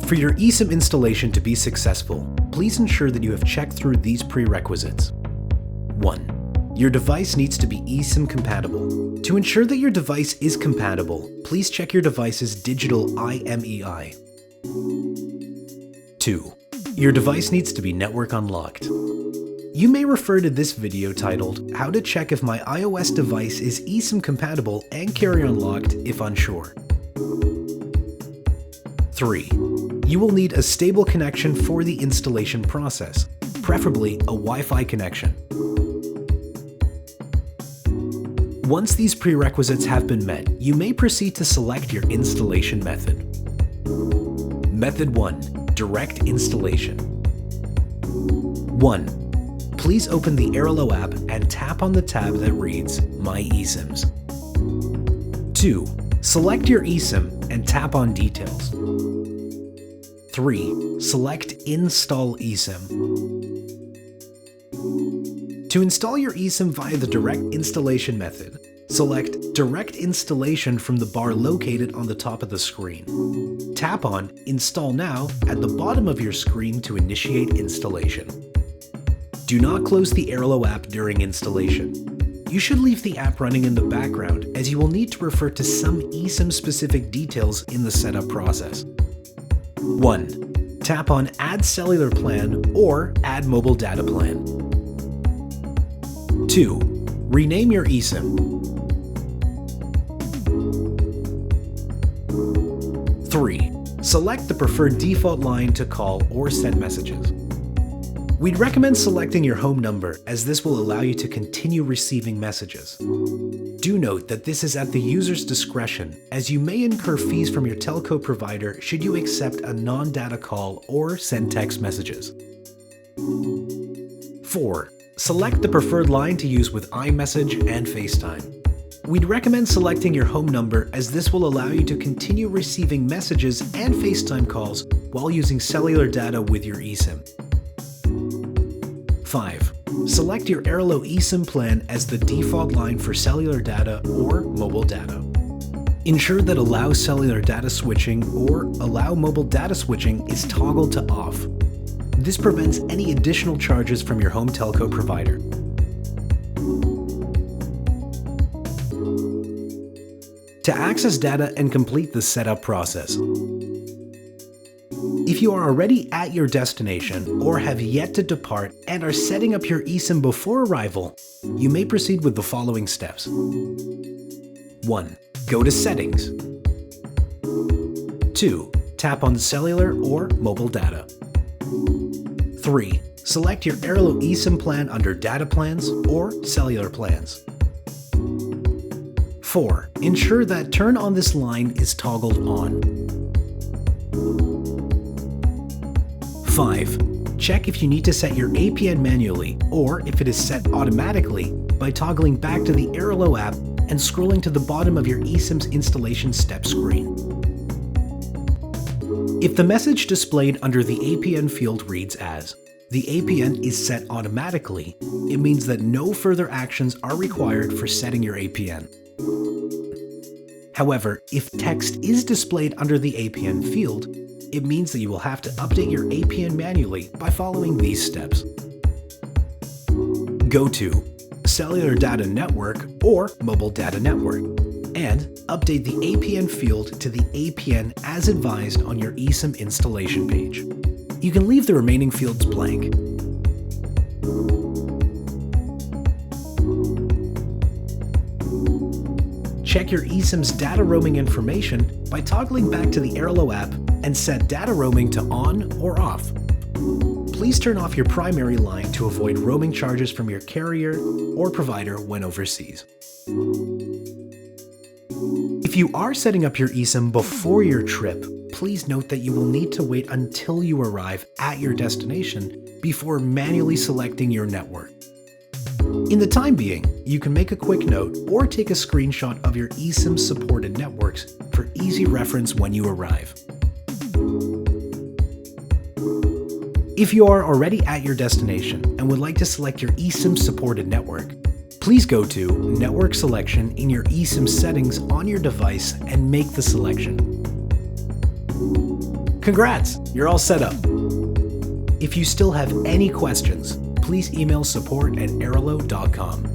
For your eSIM installation to be successful, please ensure that you have checked through these prerequisites. 1. Your device needs to be eSIM compatible. To ensure that your device is compatible, please check your device's digital IMEI. 2. Your device needs to be network unlocked. You may refer to this video titled, "How to check if my iOS device is eSIM compatible and carry unlocked if unsure." 3. You will need a stable connection for the installation process, preferably a Wi-Fi connection. Once these prerequisites have been met, you may proceed to select your installation method. Method 1. Direct installation. 1. Please open the Airalo app and tap on the tab that reads My eSIMs. 2. Select your eSIM and tap on Details. 3. Select Install eSIM. To install your eSIM via the direct installation method, select Direct Installation from the bar located on the top of the screen. Tap on Install Now at the bottom of your screen to initiate installation. Do not close the Airalo app during installation. You should leave the app running in the background as you will need to refer to some eSIM-specific details in the setup process. 1. Tap on Add Cellular Plan or Add Mobile Data Plan. 2. Rename your eSIM. 3. Select the preferred default line to call or send messages. We'd recommend selecting your home number as this will allow you to continue receiving messages. Do note that this is at the user's discretion, as you may incur fees from your telco provider should you accept a non-data call or send text messages. 4. Select the preferred line to use with iMessage and FaceTime. We'd recommend selecting your home number as this will allow you to continue receiving messages and FaceTime calls while using cellular data with your eSIM. 5. Select your Airalo eSIM plan as the default line for cellular data or mobile data. Ensure that Allow Cellular Data Switching or Allow Mobile Data Switching is toggled to off. This prevents any additional charges from your home telco provider. To access data and complete the setup process, if you are already at your destination or have yet to depart and are setting up your eSIM before arrival, you may proceed with the following steps. 1. Go to Settings. 2. Tap on Cellular or Mobile Data. 3. Select your Airalo eSIM plan under Data Plans or Cellular Plans. 4. Ensure that Turn on this line is toggled on. 5. Check if you need to set your APN manually or if it is set automatically by toggling back to the Airalo app and scrolling to the bottom of your eSIM's installation step screen. If the message displayed under the APN field reads as, "The APN is set automatically," it means that no further actions are required for setting your APN. However, if text is displayed under the APN field, it means that you will have to update your APN manually by following these steps. Go to Cellular Data Network or Mobile Data Network and update the APN field to the APN as advised on your eSIM installation page. You can leave the remaining fields blank. Check your eSIM's data roaming information by toggling back to the Airalo app and set data roaming to on or off. Please turn off your primary line to avoid roaming charges from your carrier or provider when overseas. If you are setting up your eSIM before your trip, please note that you will need to wait until you arrive at your destination before manually selecting your network. In the time being, you can make a quick note or take a screenshot of your eSIM supported networks for easy reference when you arrive. If you are already at your destination and would like to select your eSIM supported network, please go to Network Selection in your eSIM settings on your device and make the selection. Congrats! You're all set up. If you still have any questions, please email support@airalo.com.